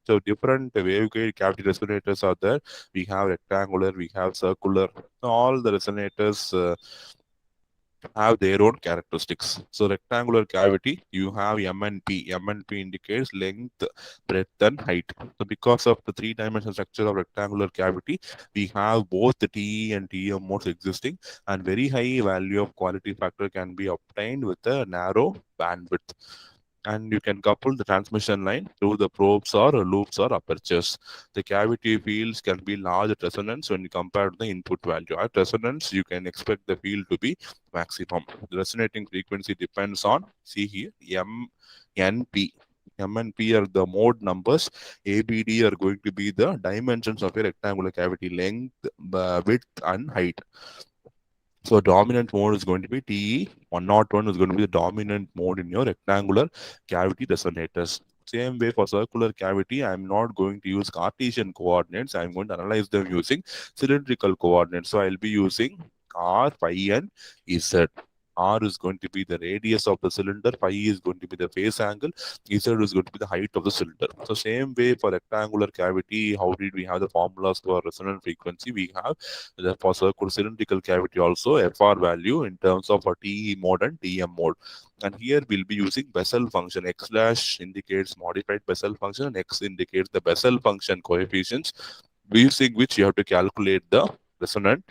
So different waveguide cavity resonators are there. We have rectangular, we have circular. All the resonators have their own characteristics. So rectangular cavity, you have MNP. MNP indicates length, breadth, and height. So because of the three-dimensional structure of rectangular cavity, we have both the TE and TM modes existing, and very high value of quality factor can be obtained with a narrow bandwidth. And you can couple the transmission line through the probes or loops or apertures. The cavity fields can be large at resonance when you compare to the input value. At resonance, you can expect the field to be maximum. The resonating frequency depends on, see here, MNP. M and P are the mode numbers. ABD are going to be the dimensions of a rectangular cavity: length, width, and height. So dominant mode is going to be TE 101 is going to be the dominant mode in your rectangular cavity resonators. Same way for circular cavity, I'm not going to use Cartesian coordinates. I'm going to analyze them using cylindrical coordinates. So I'll be using R, phi, and Z. R is going to be the radius of the cylinder, phi is going to be the phase angle, Z is going to be the height of the cylinder. So same way for rectangular cavity, how did we have the formulas for resonant frequency? We have for circular cylindrical cavity also FR value in terms of a TE mode and TM mode. And here we'll be using Bessel function. X dash indicates modified Bessel function and X indicates the Bessel function coefficients using which you have to calculate the resonant